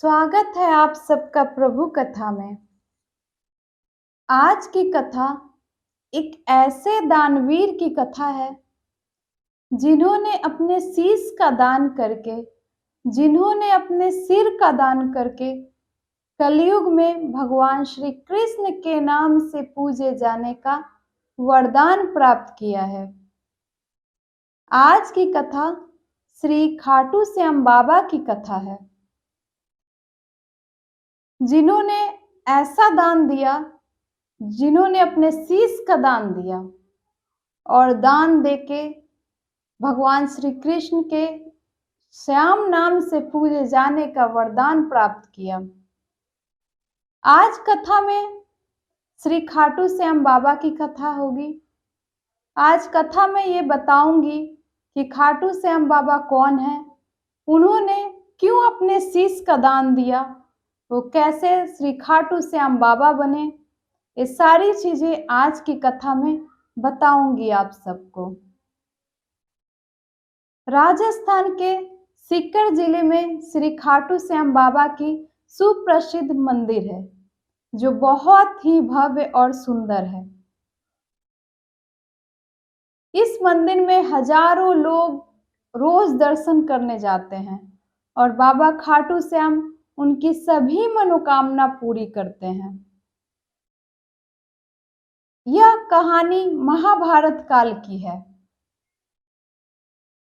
स्वागत है आप सबका प्रभु कथा में। आज की कथा एक ऐसे दानवीर की कथा है जिन्होंने अपने शीश का दान करके, जिन्होंने अपने सिर का दान करके कलयुग में भगवान श्री कृष्ण के नाम से पूजे जाने का वरदान प्राप्त किया है। आज की कथा श्री खाटू श्याम बाबा की कथा है, जिन्होंने ऐसा दान दिया, जिन्होंने अपने शीश का दान दिया और दान देके भगवान श्री कृष्ण के श्याम नाम से पूजे जाने का वरदान प्राप्त किया। आज कथा में श्री खाटू श्याम बाबा की कथा होगी। आज कथा में ये बताऊंगी कि खाटू श्याम बाबा कौन है, उन्होंने क्यों अपने शीश का दान दिया, वो कैसे श्री खाटू श्याम बाबा बने। ये सारी चीजें आज की कथा में बताऊंगी आप सबको। राजस्थान के सीकर जिले में श्री खाटू श्याम बाबा की सुप्रसिद्ध मंदिर है, जो बहुत ही भव्य और सुंदर है। इस मंदिर में हजारों लोग रोज दर्शन करने जाते हैं और बाबा खाटू श्याम उनकी सभी मनोकामना पूरी करते हैं। यह कहानी महाभारत काल की है।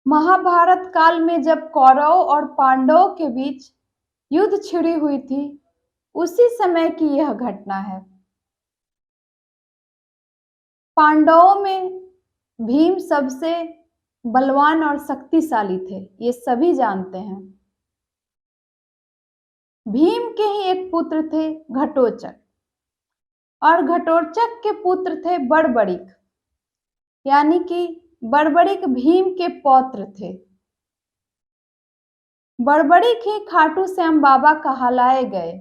महाभारत काल में जब कौरव और पांडवों के बीच युद्ध छिड़ी हुई थी, उसी समय की यह घटना है। पांडवों में भीम सबसे बलवान और शक्तिशाली थे, ये सभी जानते हैं। भीम के ही एक पुत्र थे घटोत्कच, और घटोत्कच के पुत्र थे बड़बड़िक, यानी कि बड़बड़िक भीम के पौत्र थे। बड़बड़िक ही खाटू श्याम बाबा कहलाए गए।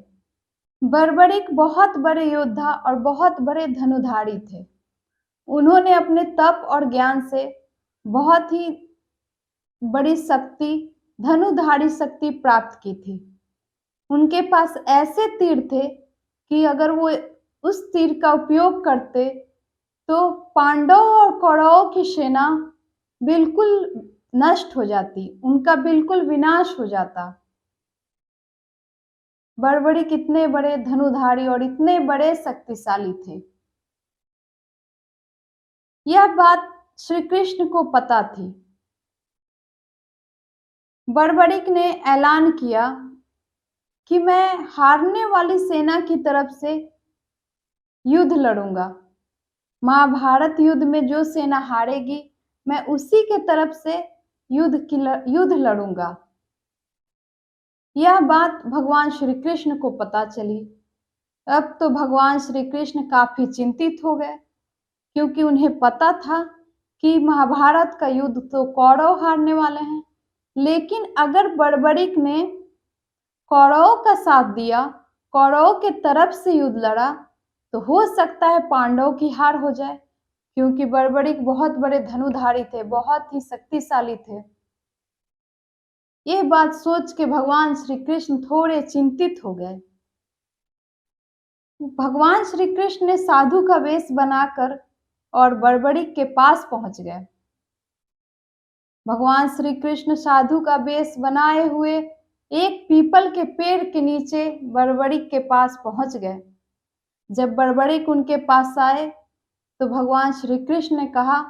बड़बड़िक बहुत बड़े योद्धा और बहुत बड़े धनुधारी थे। उन्होंने अपने तप और ज्ञान से बहुत ही बड़ी शक्ति, धनुधारी शक्ति प्राप्त की थी। उनके पास ऐसे तीर थे कि अगर वो उस तीर का उपयोग करते तो पांडव और कौरवों की सेना बिल्कुल नष्ट हो जाती, उनका बिल्कुल विनाश हो जाता। बड़बड़ी कितने बड़े धनुधारी और इतने बड़े शक्तिशाली थे, यह बात श्री कृष्ण को पता थी। बड़बड़िक ने ऐलान किया कि मैं हारने वाली सेना की तरफ से युद्ध लड़ूंगा। महाभारत युद्ध में जो सेना हारेगी, मैं उसी के तरफ से युद्ध लड़ूंगा। यह बात भगवान श्री कृष्ण को पता चली। अब तो भगवान श्री कृष्ण काफी चिंतित हो गए, क्योंकि उन्हें पता था कि महाभारत का युद्ध तो कौरव हारने वाले हैं। लेकिन अगर बड़बड़िक ने कौरवों का साथ दिया, कौरवों के तरफ से युद्ध लड़ा, तो हो सकता है पांडवों की हार हो जाए, क्योंकि बड़बड़िक बहुत बड़े धनुधारी थे, बहुत ही शक्तिशाली थे। यह बात सोच के भगवान श्री कृष्ण थोड़े चिंतित हो गए। भगवान श्री कृष्ण ने साधु का वेश बनाकर और बड़बड़िक के पास पहुंच गए। भगवान श्री कृष्ण साधु का वेश बनाए हुए एक पीपल के पेड़ के नीचे बड़बड़िक के पास पहुंच गए। जब बड़बड़िक उनके पास आए तो भगवान श्री कृष्ण ने कहा,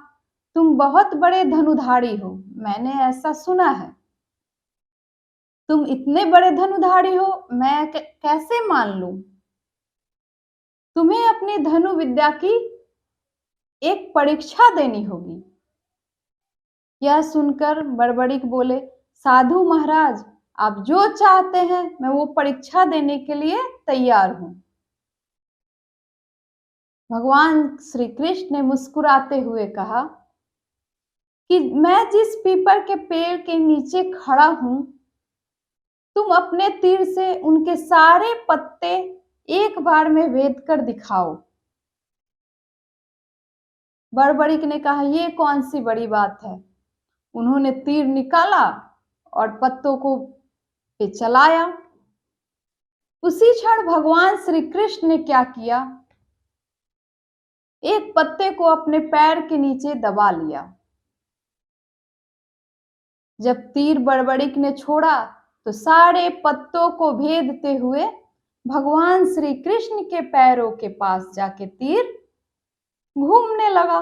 तुम बहुत बड़े धनुधारी हो, मैंने ऐसा सुना है। तुम इतने बड़े धनुधारी हो, मैं कैसे मान लूं? तुम्हें अपनी धनु विद्या की एक परीक्षा देनी होगी। यह सुनकर बड़बड़िक बोले, साधु महाराज, आप जो चाहते हैं मैं वो परीक्षा देने के लिए तैयार हूं। भगवान श्री कृष्ण ने मुस्कुराते हुए कहा कि मैं जिस पीपल के पेड़ के नीचे खड़ा हूं, तुम अपने तीर से उनके सारे पत्ते एक बार में भेद कर दिखाओ। बड़बड़िक ने कहा, ये कौन सी बड़ी बात है। उन्होंने तीर निकाला और पत्तों को पे चलाया। उसी क्षण भगवान श्री कृष्ण ने क्या किया, एक पत्ते को अपने पैर के नीचे दबा लिया। जब तीर बड़बड़िक ने छोड़ा तो सारे पत्तों को भेदते हुए भगवान श्री कृष्ण के पैरों के पास जाके तीर घूमने लगा।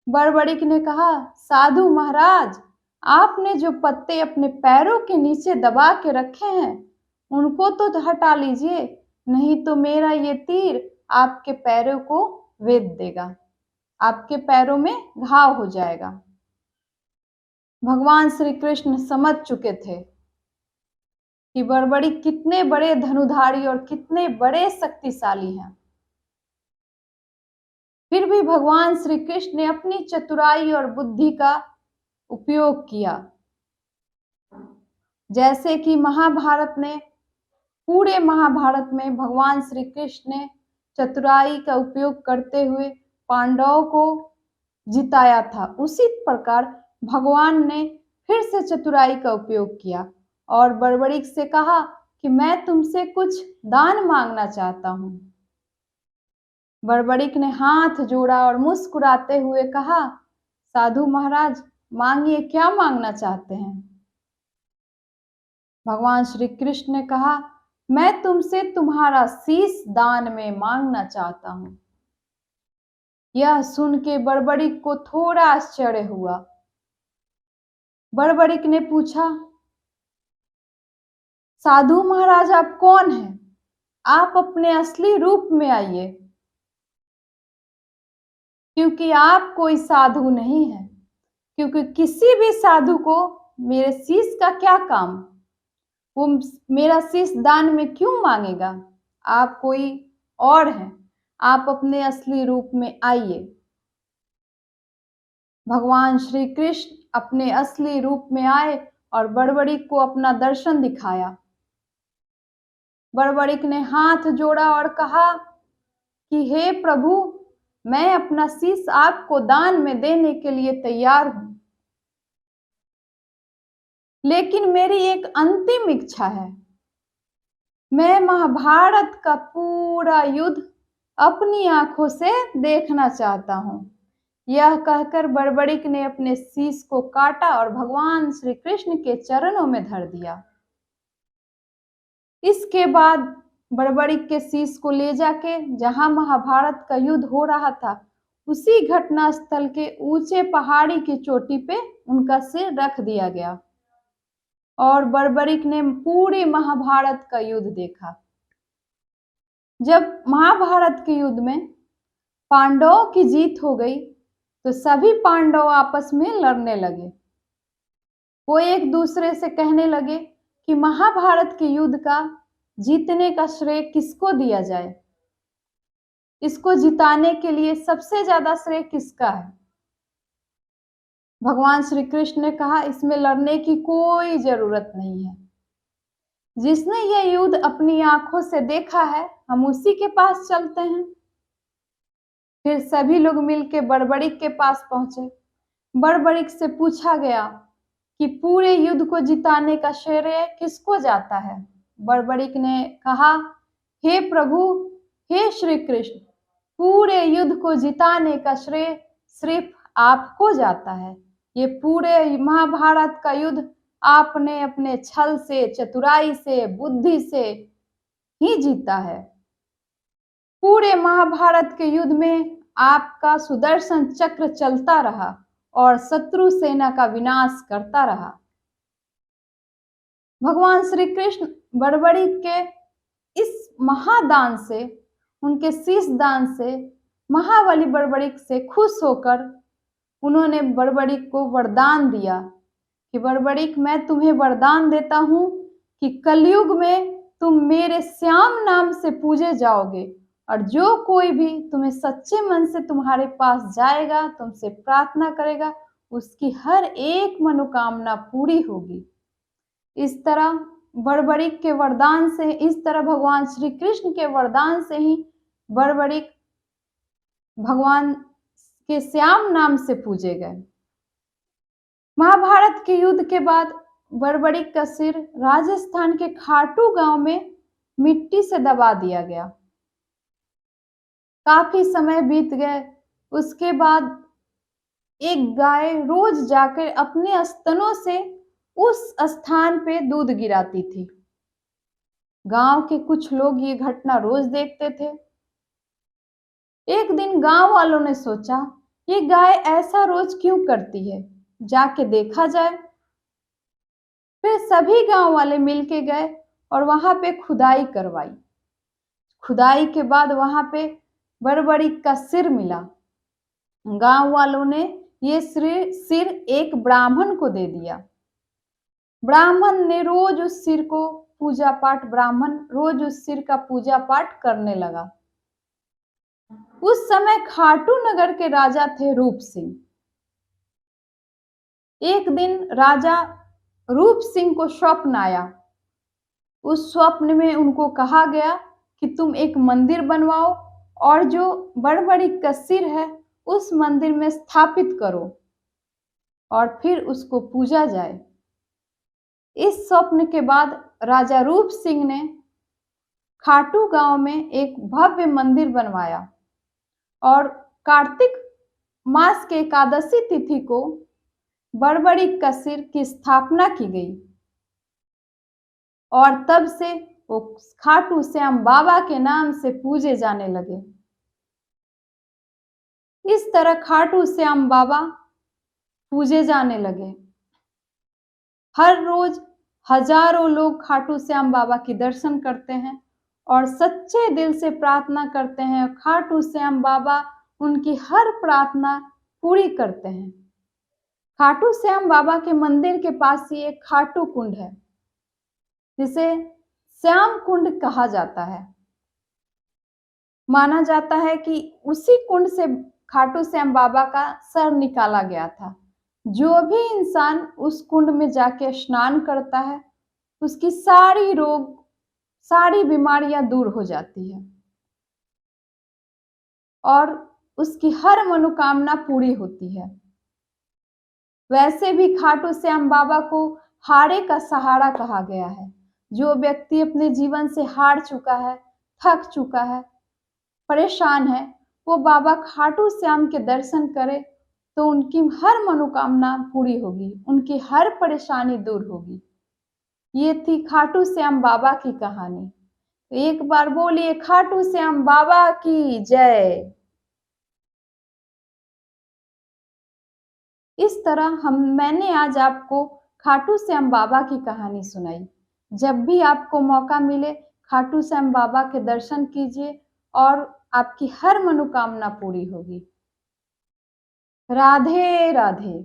बड़बड़िक ने कहा, साधु महाराज, आपने जो पत्ते अपने पैरों के नीचे दबा के रखे हैं उनको तो हटा लीजिए, नहीं तो मेरा ये तीर आपके पैरों को वेद देगा, आपके पैरों में घाव हो जाएगा। भगवान श्री कृष्ण समझ चुके थे कि बड़बड़िक कितने बड़े धनुधारी और कितने बड़े शक्तिशाली हैं। फिर भी भगवान श्री कृष्ण ने अपनी चतुराई और बुद्धि का उपयोग किया। जैसे कि पूरे महाभारत में भगवान श्री कृष्ण ने चतुराई का उपयोग करते हुए पांडवों को जिताया था, उसी प्रकार भगवान ने फिर से चतुराई का उपयोग किया और बड़बड़िक से कहा कि मैं तुमसे कुछ दान मांगना चाहता हूं। बड़बड़िक ने हाथ जोड़ा और मुस्कुराते हुए कहा, साधु महाराज, मांगिए, क्या मांगना चाहते हैं। भगवान श्री कृष्ण ने कहा, मैं तुमसे तुम्हारा शीश दान में मांगना चाहता हूं। यह सुन के बड़बड़िक को थोड़ा आश्चर्य हुआ। बड़बड़िक ने पूछा, साधु महाराज, आप कौन हैं? आप अपने असली रूप में आइए, क्योंकि आप कोई साधु नहीं है। क्योंकि किसी भी साधु को मेरे शीश का क्या काम, वो मेरा शीश दान में क्यों मांगेगा? आप कोई और हैं, आप अपने असली रूप में आइए। भगवान श्री कृष्ण अपने असली रूप में आए और बड़बड़िक को अपना दर्शन दिखाया। बड़बड़िक ने हाथ जोड़ा और कहा कि हे प्रभु, मैं अपना शीश आपको दान में देने के लिए तैयार हूं, लेकिन मेरी एक अंतिम इच्छा है। मैं महाभारत का पूरा युद्ध अपनी आंखों से देखना चाहता हूं। यह कहकर बड़बड़िक ने अपने शीश को काटा और भगवान श्री कृष्ण के चरणों में धर दिया। इसके बाद बड़बड़िक के शीश को ले जाके जहां महाभारत का युद्ध हो रहा था, उसी घटना स्थल के ऊंचे पहाड़ी की चोटी पे उनका सिर रख दिया गया और बड़बड़िक ने पूरे महाभारत का युद्ध देखा। जब महाभारत के युद्ध में पांडवों की जीत हो गई तो सभी पांडव आपस में लड़ने लगे। वो एक दूसरे से कहने लगे कि महाभारत के युद्ध का जीतने का श्रेय किसको दिया जाए, इसको जिताने के लिए सबसे ज्यादा श्रेय किसका है। भगवान श्री कृष्ण ने कहा, इसमें लड़ने की कोई जरूरत नहीं है। जिसने यह युद्ध अपनी आंखों से देखा है, हम उसी के पास चलते हैं। फिर सभी लोग मिलकर बड़बड़िक के पास पहुंचे। बड़बड़िक से पूछा गया कि पूरे युद्ध को जिताने का श्रेय किसको जाता है। बड़बड़िक ने कहा, हे प्रभु, हे श्री कृष्ण, पूरे युद्ध को जिताने का श्रेय सिर्फ आपको जाता है। ये पूरे महाभारत का युद्ध आपने अपने छल से, चतुराई से, बुद्धि से ही जीता है। पूरे महाभारत के युद्ध में आपका सुदर्शन चक्र चलता रहा और शत्रु सेना का विनाश करता रहा। भगवान श्री कृष्ण बड़बड़िक के इस महादान से, उनके शीश दान से, महाबली बड़बड़िक से खुश होकर उन्होंने बड़बड़िक को वरदान दिया कि बड़बड़िक, मैं तुम्हें वरदान देता हूं कि कलयुग में तुम मेरे श्याम नाम से पूजे जाओगे और जो कोई भी तुम्हें सच्चे मन से तुम्हारे पास जाएगा, तुमसे प्रार्थना करेगा, उसकी हर एक मनोकामना पूरी होगी। इस तरह बड़बड़िक के वरदान से, इस तरह भगवान श्री कृष्ण के वरदान से ही बड़बड़िक भगवान के श्याम नाम से पूजे गए। महाभारत के युद्ध के बाद बड़बड़िक का सिर राजस्थान के खाटू गांव में मिट्टी से दबा दिया गया। काफी समय बीत गए। उसके बाद एक गाय रोज जाकर अपने स्तनों से उस स्थान पे दूध गिराती थी। गांव के कुछ लोग ये घटना रोज देखते थे। एक दिन गांव वालों ने सोचा, ये गाय ऐसा रोज क्यों करती है, जाके देखा जाए। फिर सभी गांव वाले मिलके गए और वहां पे खुदाई करवाई। खुदाई के बाद वहां पे बड़बड़ी का सिर मिला। गांव वालों ने ये सिर एक ब्राह्मण को दे दिया। ब्राह्मण ने रोज उस सिर को पूजा पाठ ब्राह्मण रोज उस सिर का पूजा पाठ करने लगा। उस समय खाटू नगर के राजा थे रूप सिंह। एक दिन राजा रूप सिंह को स्वप्न आया। उस स्वप्न में उनको कहा गया कि तुम एक मंदिर बनवाओ और जो बड़बड़ी का सिर है उस मंदिर में स्थापित करो और फिर उसको पूजा जाए। इस स्वप्न के बाद राजा रूप सिंह ने खाटू गांव में एक भव्य मंदिर बनवाया और कार्तिक मास के एकादशी तिथि को बड़बड़ी का सिर की स्थापना की गई और तब से वो खाटू श्याम बाबा के नाम से पूजे जाने लगे। इस तरह खाटू श्याम बाबा पूजे जाने लगे। हर रोज हजारों लोग खाटू श्याम बाबा की दर्शन करते हैं और सच्चे दिल से प्रार्थना करते हैं और खाटू श्याम बाबा उनकी हर प्रार्थना पूरी करते हैं। खाटू श्याम बाबा के मंदिर के पास ही एक खाटू कुंड है जिसे श्याम कुंड कहा जाता है। माना जाता है कि उसी कुंड से खाटू श्याम बाबा का सर निकाला गया था। जो भी इंसान उस कुंड में जाके स्नान करता है उसकी सारी रोग सारी बीमारियां दूर हो जाती है और उसकी हर मनोकामना पूरी होती है। वैसे भी खाटू श्याम बाबा को हारे का सहारा कहा गया है। जो व्यक्ति अपने जीवन से हार चुका है, थक चुका है, परेशान है, वो बाबा खाटू श्याम के दर्शन करे तो उनकी हर मनोकामना पूरी होगी, उनकी हर परेशानी दूर होगी। ये थी खाटू श्याम बाबा की कहानी। तो एक बार बोलिए खाटू श्याम बाबा की जय। इस तरह मैंने आज आपको खाटू श्याम बाबा की कहानी सुनाई। जब भी आपको मौका मिले खाटू श्याम बाबा के दर्शन कीजिए और आपकी हर मनोकामना पूरी होगी। राधे राधे।